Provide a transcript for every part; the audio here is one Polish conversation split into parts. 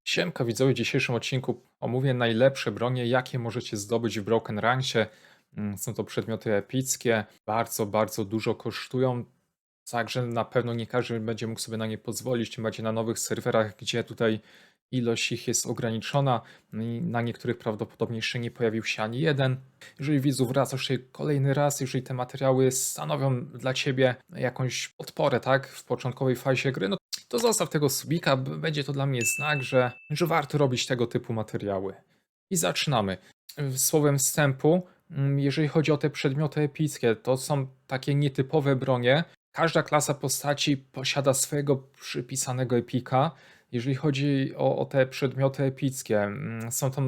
Siemka widzowie, w dzisiejszym odcinku omówię najlepsze bronie, jakie możecie zdobyć w Broken Ranksie. Są to przedmioty epickie, bardzo dużo kosztują, także na pewno nie każdy będzie mógł sobie na nie pozwolić, tym bardziej na nowych serwerach, gdzie tutaj ilość ich jest ograniczona. No i na niektórych prawdopodobnie jeszcze nie pojawił się ani jeden. Jeżeli widzu wracasz tutaj kolejny raz, jeżeli te materiały stanowią dla Ciebie jakąś podporę, tak, w początkowej fazie gry, no to zostaw tego subika, będzie to dla mnie znak, że warto robić tego typu materiały. I zaczynamy. Słowem wstępu, jeżeli chodzi o te przedmioty epickie, to są takie nietypowe bronie. Każda klasa postaci posiada swojego przypisanego epika. Jeżeli chodzi o te przedmioty epickie, są to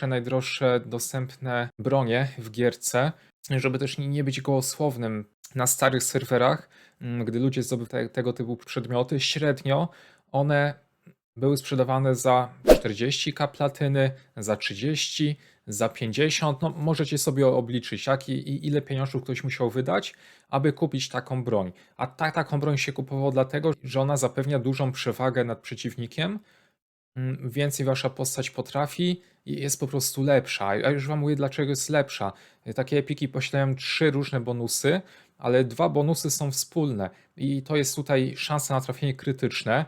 najdroższe dostępne bronie w gierce. Żeby też nie być gołosłownym, na starych serwerach, gdy ludzie zdobyli tego typu przedmioty, średnio one były sprzedawane za 40k platyny, za 30, za 50. No, możecie sobie obliczyć, jak i ile pieniążków ktoś musiał wydać, aby kupić taką broń. A taką broń się kupowało dlatego, że ona zapewnia dużą przewagę nad przeciwnikiem, więcej wasza postać potrafi i jest po prostu lepsza. A już wam mówię, dlaczego jest lepsza. Takie epiki posiadają 3 różne bonusy, ale 2 bonusy są wspólne i to jest tutaj szansa na trafienie krytyczne.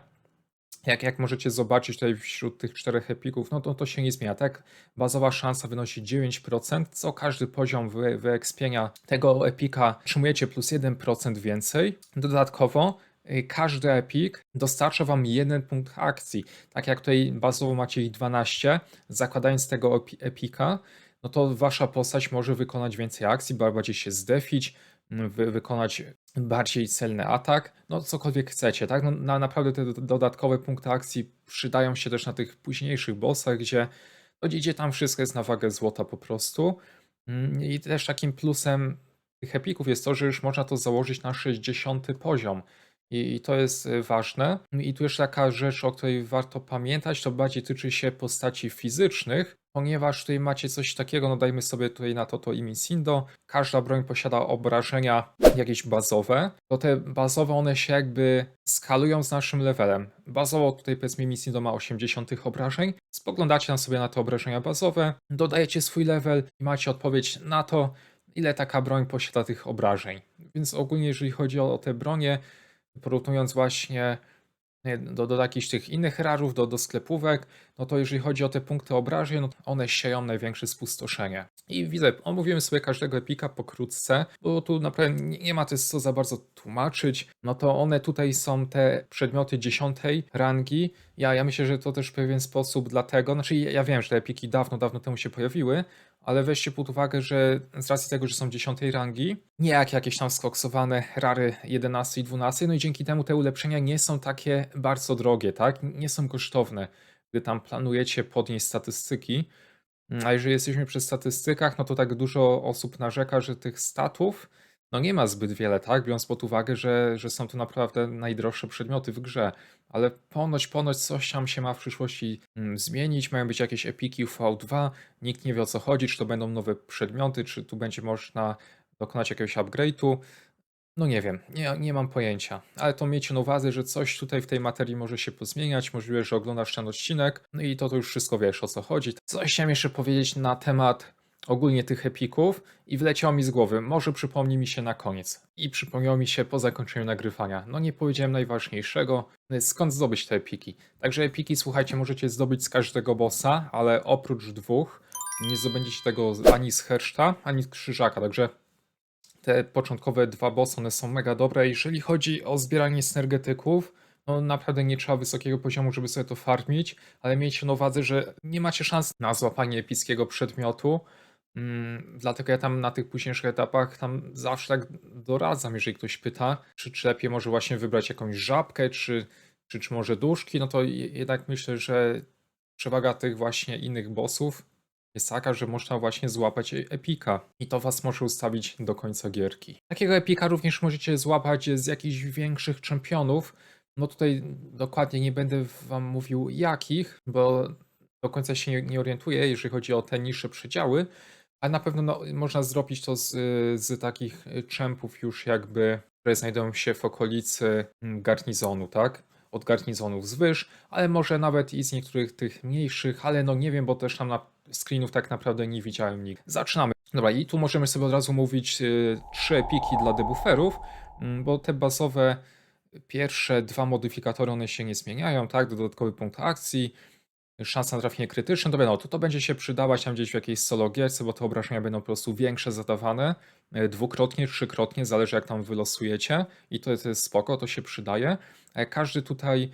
Jak możecie zobaczyć tutaj wśród tych 4 epików, no to się nie zmienia. Tak, bazowa szansa wynosi 9%, co każdy poziom wyekspienia tego epika otrzymujecie plus 1% więcej. Dodatkowo każdy epik dostarcza wam 1 punkt akcji. Tak jak tutaj bazowo macie ich 12, zakładając tego epika, no to wasza postać może wykonać więcej akcji, bardziej się zdefić, wykonać bardziej celny atak, no cokolwiek chcecie, tak? No, naprawdę te dodatkowe punkty akcji przydają się też na tych późniejszych bossach, gdzie tam wszystko jest na wagę złota po prostu. I też takim plusem tych epików jest to, że już można to założyć na 60 poziom. I to jest ważne. I tu jeszcze taka rzecz, o której warto pamiętać, to bardziej tyczy się postaci fizycznych, ponieważ tutaj macie coś takiego, no dajmy sobie tutaj na to Imisindo. Każda broń posiada obrażenia jakieś bazowe. To te bazowe one się jakby skalują z naszym levelem. Bazowo tutaj powiedzmy Imisindo ma 80 tych obrażeń. Spoglądacie tam sobie na te obrażenia bazowe, dodajecie swój level i macie odpowiedź na to, ile taka broń posiada tych obrażeń. Więc ogólnie jeżeli chodzi o te bronie, porównując właśnie do jakichś tych innych rarów, do sklepówek, no to jeżeli chodzi o te punkty obrażeń, no to one sieją największe spustoszenie. I widzę, omówimy sobie każdego epika pokrótce, bo tu naprawdę nie ma też co za bardzo tłumaczyć. No to one tutaj są te przedmioty 10 rangi. Ja myślę, że to też w pewien sposób dlatego, znaczy ja wiem, że te epiki dawno temu się pojawiły, ale weźcie pod uwagę, że z racji tego, że są 10 rangi, nie jak jakieś tam skoksowane rary 11 i 12, no i dzięki temu te ulepszenia nie są takie bardzo drogie, tak? Nie są kosztowne, gdy tam planujecie podnieść statystyki. A jeżeli jesteśmy przy statystykach, no to tak dużo osób narzeka, że tych statów no nie ma zbyt wiele, tak? Biorąc pod uwagę, że są to naprawdę najdroższe przedmioty w grze. Ale ponoć coś tam się ma w przyszłości zmienić. Mają być jakieś epiki V2. Nikt nie wie o co chodzi, czy to będą nowe przedmioty, czy tu będzie można dokonać jakiegoś upgrade'u. No nie wiem, nie mam pojęcia, ale to miejcie na uwadze, że coś tutaj w tej materii może się pozmieniać, możliwe, że oglądasz ten odcinek, no i to już wszystko wiesz o co chodzi. Coś chciałem jeszcze powiedzieć na temat ogólnie tych epików i wleciało mi z głowy, może przypomni mi się na koniec i przypomniało mi się po zakończeniu nagrywania. No nie powiedziałem najważniejszego, skąd zdobyć te epiki. Także epiki, słuchajcie, możecie zdobyć z każdego bossa, ale oprócz 2 nie zdobędziecie tego ani z Herszta, ani z Krzyżaka, także te początkowe 2 bossy, one są mega dobre. Jeżeli chodzi o zbieranie synergetyków, no naprawdę nie trzeba wysokiego poziomu, żeby sobie to farmić, ale miejcie na uwadze, że nie macie szans na złapanie epickiego przedmiotu. Dlatego ja tam na tych późniejszych etapach tam zawsze tak doradzam, jeżeli ktoś pyta, czy lepiej może właśnie wybrać jakąś żabkę, czy może duszki, no to jednak myślę, że przewaga tych właśnie innych bossów jest taka, że można właśnie złapać epika i to was może ustawić do końca gierki. Takiego epika również możecie złapać z jakichś większych czempionów. No tutaj dokładnie nie będę wam mówił jakich, bo do końca się nie orientuję, jeżeli chodzi o te niższe przedziały, ale na pewno no, można zrobić to z takich czempów już jakby, które znajdują się w okolicy garnizonu, tak? od garnizonów zwyż, ale może nawet i z niektórych tych mniejszych, ale no nie wiem, bo też tam na screenów tak naprawdę nie widziałem nikt. Zaczynamy. Dobra, i tu możemy sobie od razu mówić 3 epiki dla debufferów, bo te bazowe pierwsze 2 modyfikatory, one się nie zmieniają, tak? Dodatkowy punkt akcji, szansa na trafienie krytyczne, to wiadomo, to będzie się przydawać tam gdzieś w jakiejś solo gierce, bo te obrażenia będą po prostu większe zadawane, dwukrotnie, trzykrotnie, zależy jak tam wylosujecie i to jest spoko, to się przydaje. Każdy tutaj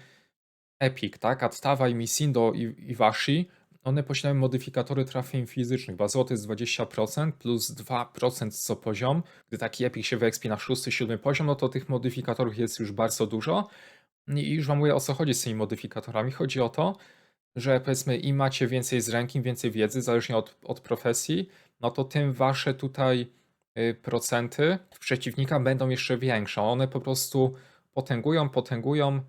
Epic, tak, Adstawa i Misindo i Washi, one posiadają modyfikatory trafień fizycznych. Bazowo to jest 20% plus 2% co poziom. Gdy taki Epic się wyekspie na 6-7 poziom, no to tych modyfikatorów jest już bardzo dużo. I już wam mówię o co chodzi z tymi modyfikatorami. Chodzi o to, że powiedzmy im macie więcej z ranking, więcej wiedzy, zależnie od profesji, no to tym wasze tutaj procenty przeciwnika będą jeszcze większe. One po prostu potęgują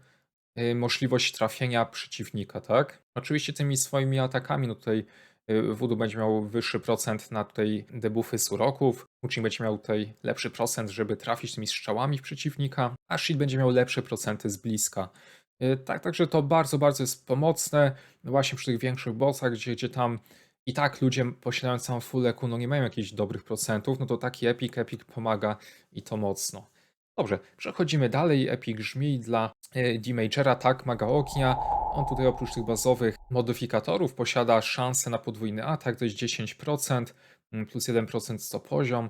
możliwość trafienia przeciwnika, tak? Oczywiście tymi swoimi atakami, no tutaj Voodoo będzie miał wyższy procent na tutaj debuffy z uroków, Uchi będzie miał tutaj lepszy procent, żeby trafić tymi strzałami w przeciwnika, a Shield będzie miał lepsze procenty z bliska. Tak, także to bardzo, bardzo jest pomocne, no właśnie przy tych większych bossach, gdzie tam i tak ludzie posiadając całą full eku, no nie mają jakichś dobrych procentów, no to taki Epic pomaga i to mocno. Dobrze, przechodzimy dalej. Epic Żmij dla D-Majora, tak, Maga Ognia. On tutaj oprócz tych bazowych modyfikatorów posiada szansę na podwójny atak, to jest 10%, plus 1% co poziom,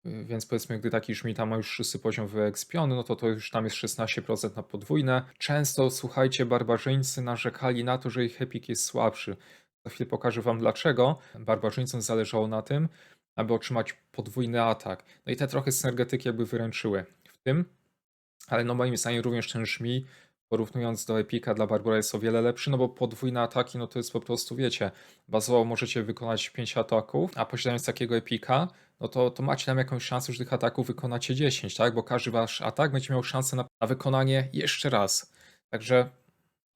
więc powiedzmy, gdy taki Żmij tam ma już 6 poziom wyekspiony, no to już tam jest 16% na podwójne. Często, słuchajcie, barbarzyńcy narzekali na to, że ich Epic jest słabszy. Za chwilę pokażę wam dlaczego. Barbarzyńcom zależało na tym, aby otrzymać podwójny atak. No i te trochę synergetyki jakby wyręczyły w tym, ale no moim zdaniem również ten Żmij, porównując do Epika dla Barbara jest o wiele lepszy, no bo podwójne ataki, no to jest po prostu, wiecie, bazowo możecie wykonać 5 ataków, a posiadając takiego Epika, no to macie tam jakąś szansę, że tych ataków wykonacie 10, tak? Bo każdy wasz atak będzie miał szansę na wykonanie jeszcze raz. Także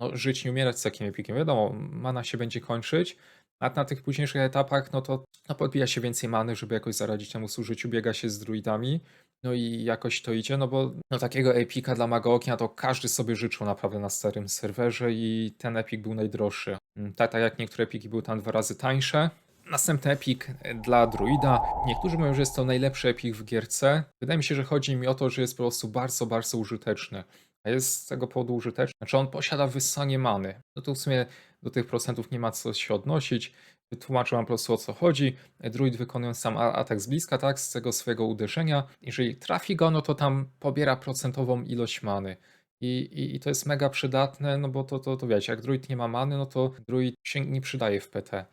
no, żyć nie umierać z takim epikiem. Wiadomo, mana się będzie kończyć, a na tych późniejszych etapach, no to podbija się więcej many, żeby jakoś zaradzić temu zużyciu, biega się z druidami, no i jakoś to idzie, no bo no, takiego epika dla Maga Ognia to każdy sobie życzył naprawdę na starym serwerze i ten epik był najdroższy. Tak jak niektóre epiki były tam 2 razy tańsze. Następny epik dla druida. Niektórzy mówią, że jest to najlepszy epik w gierce. Wydaje mi się, że chodzi mi o to, że jest po prostu bardzo, bardzo użyteczny. A jest z tego powodu użyteczny. Znaczy on posiada wyssanie many. No to w sumie do tych procentów nie ma co się odnosić. Wytłumaczę wam po prostu o co chodzi. Druid wykonując sam atak z bliska, tak, z tego swojego uderzenia. Jeżeli trafi go, no to tam pobiera procentową ilość many. I to jest mega przydatne, no bo to wiecie, jak druid nie ma many, no to druid się nie przydaje w PT.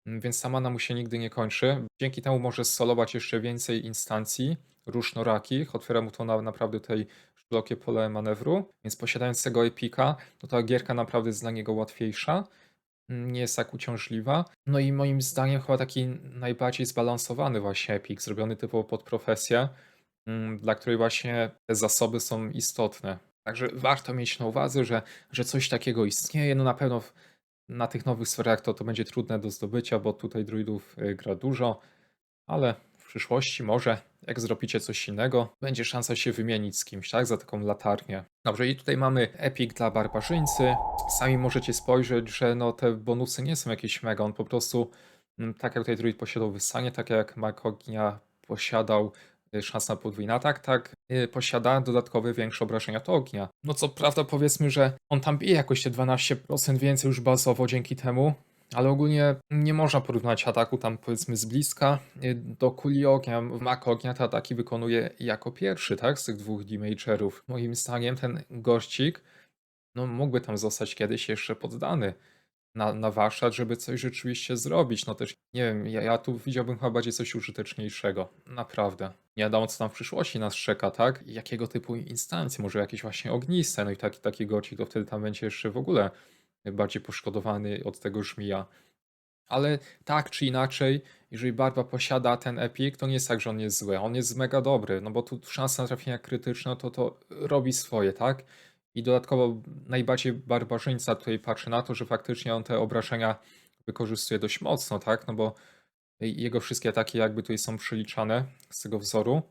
Więc ta mana mu się nigdy nie kończy. Dzięki temu może solować jeszcze więcej instancji różnorakich. Otwiera mu to naprawdę tutaj szerokie pole manewru, więc posiadając tego epika, to ta gierka naprawdę jest dla niego łatwiejsza, nie jest tak uciążliwa. No i moim zdaniem chyba taki najbardziej zbalansowany właśnie epik, zrobiony typowo pod profesję, dla której właśnie te zasoby są istotne. Także warto mieć na uwadze, że coś takiego istnieje. No na pewno na tych nowych sferach to będzie trudne do zdobycia, bo tutaj druidów gra dużo, ale w przyszłości może, jak zrobicie coś innego, będzie szansa się wymienić z kimś, tak, za taką latarnię. Dobrze, i tutaj mamy epik dla barbarzyńcy. Sami możecie spojrzeć, że no te bonusy nie są jakieś mega, on po prostu, tak jak tutaj druid posiadał wyssanie, tak jak Mag Ognia posiadał szans na podwójny atak, tak posiada dodatkowe większe obrażenia od ognia. No co prawda powiedzmy, że on tam bije jakoś te 12% więcej już bazowo dzięki temu, ale ogólnie nie można porównać ataku tam powiedzmy z bliska do kuli ognia. Mag ognia te ataki wykonuje jako pierwszy, tak, z tych 2 damagerów. Moim zdaniem ten gościk, no mógłby tam zostać kiedyś jeszcze poddany na warsztat, żeby coś rzeczywiście zrobić. No też, nie wiem, ja tu widziałbym chyba bardziej coś użyteczniejszego. Naprawdę. Nie wiadomo, co tam w przyszłości nas czeka, tak? Jakiego typu instancje, może jakieś właśnie ogniste, no i taki gocik, to wtedy tam będzie jeszcze w ogóle bardziej poszkodowany od tego żmija. Ale tak czy inaczej, jeżeli Barba posiada ten epik, to nie jest tak, że on jest zły. On jest mega dobry, no bo tu szansa na trafienia krytyczne to robi swoje, tak? I dodatkowo najbardziej barbarzyńca tutaj patrzy na to, że faktycznie on te obrażenia wykorzystuje dość mocno, tak? No bo jego wszystkie ataki jakby tutaj są przeliczane z tego wzoru,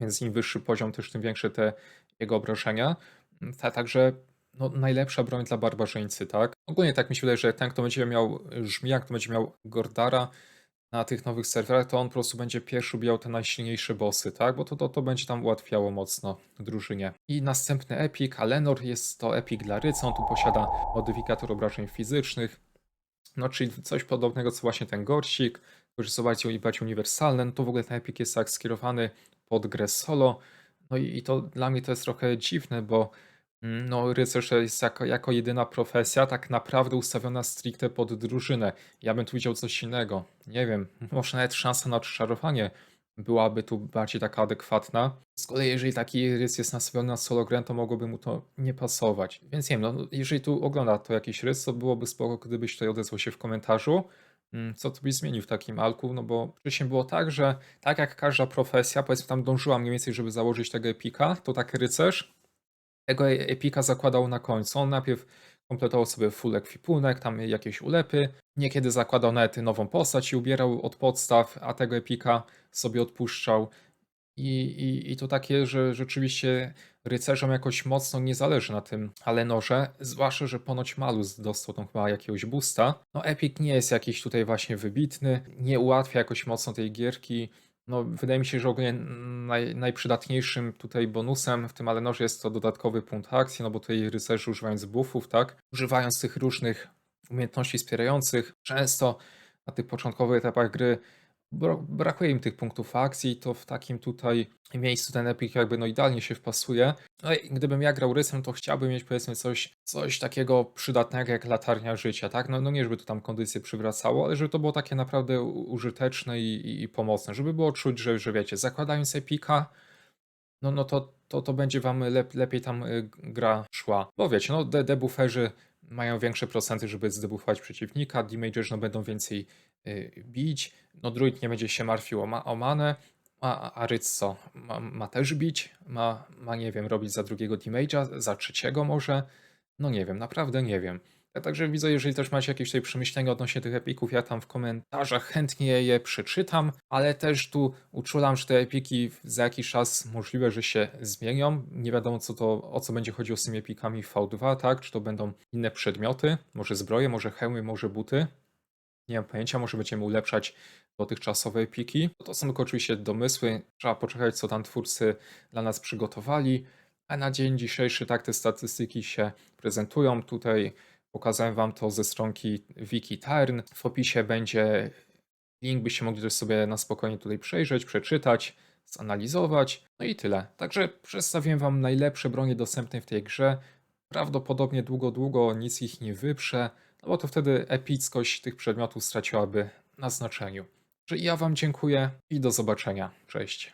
więc im wyższy poziom, też tym większe te jego obrażenia. Także no, najlepsza broń dla barbarzyńcy, tak? Ogólnie tak mi się wydaje, że ten, kto będzie miał żmija, kto będzie miał Gordara na tych nowych serwerach, to on po prostu będzie pierwszy ubijał te najsilniejsze bossy, tak? Bo to będzie tam ułatwiało mocno drużynie. I następny epik, Alenor, jest to epik dla ryca, on tu posiada modyfikator obrażeń fizycznych, no czyli coś podobnego co właśnie ten Gorsik, tylko że są i bardziej uniwersalne, no to w ogóle ten epik jest tak skierowany pod grę solo, no i to dla mnie to jest trochę dziwne, bo no, rycerz to jest jako jedyna profesja tak naprawdę ustawiona stricte pod drużynę. Ja bym tu widział coś innego. Nie wiem, może nawet szansa na odczarowanie byłaby tu bardziej taka adekwatna. Z kolei jeżeli taki rys jest nastawiony na solo grę, to mogłoby mu to nie pasować. Więc nie wiem, no, jeżeli tu ogląda to jakiś rys, to byłoby spoko, gdybyś tutaj odezwał się w komentarzu. Co tu byś zmienił w takim alku? No bo wcześniej było tak, że tak jak każda profesja, powiedzmy tam dążyła mniej więcej, żeby założyć tego epika, to tak rycerz tego epika zakładał na końcu. On najpierw kompletował sobie full ekwipunek, tam jakieś ulepy. Niekiedy zakładał nawet nową postać i ubierał od podstaw, a tego epika sobie odpuszczał. I to takie, że rzeczywiście rycerzom jakoś mocno nie zależy na tym Alenorze, zwłaszcza, że ponoć Malus dostał tam chyba jakiegoś boosta. No Epic nie jest jakiś tutaj właśnie wybitny, nie ułatwia jakoś mocno tej gierki. No wydaje mi się, że ogólnie najprzydatniejszym tutaj bonusem w tym Alenorze jest to dodatkowy punkt akcji, no bo tutaj rycerzy używając buffów, tak, używając tych różnych umiejętności wspierających, często na tych początkowych etapach gry brakuje im tych punktów akcji, to w takim tutaj miejscu ten epik jakby no idealnie się wpasuje. No i gdybym ja grał rysem, to chciałbym mieć powiedzmy coś takiego przydatnego jak latarnia życia, tak? No nie żeby to tam kondycję przywracało, ale żeby to było takie naprawdę użyteczne i pomocne, żeby było czuć, że wiecie, zakładając epika, no to będzie wam lepiej tam gra szła. Bo wiecie, no debufferzy mają większe procenty, żeby zdebuffować przeciwnika, damagerzy no będą więcej bić, no druid nie będzie się martwił o manę, a ryc co? Ma też bić? Nie wiem, robić za drugiego damage'a, za trzeciego może? No nie wiem, naprawdę nie wiem. Także widzę, jeżeli też macie jakieś tutaj przemyślenia odnośnie tych epików, ja tam w komentarzach chętnie je przeczytam, ale też tu uczulam, że te epiki za jakiś czas możliwe, że się zmienią. Nie wiadomo o co będzie chodziło z tymi epikami w V2, tak? Czy to będą inne przedmioty, może zbroje, może hełmy, może buty. Nie mam pojęcia, może będziemy ulepszać dotychczasowe epiki. To są tylko oczywiście domysły, trzeba poczekać co tam twórcy dla nas przygotowali. A na dzień dzisiejszy tak te statystyki się prezentują. Tutaj pokazałem wam to ze stronki Wikitarn. W opisie będzie link, byście mogli też sobie na spokojnie tutaj przejrzeć, przeczytać, zanalizować. No i tyle. Także przedstawiłem wam najlepsze bronie dostępne w tej grze. Prawdopodobnie długo nic ich nie wyprze, no bo to wtedy epickość tych przedmiotów straciłaby na znaczeniu. Że ja wam dziękuję i do zobaczenia. Cześć.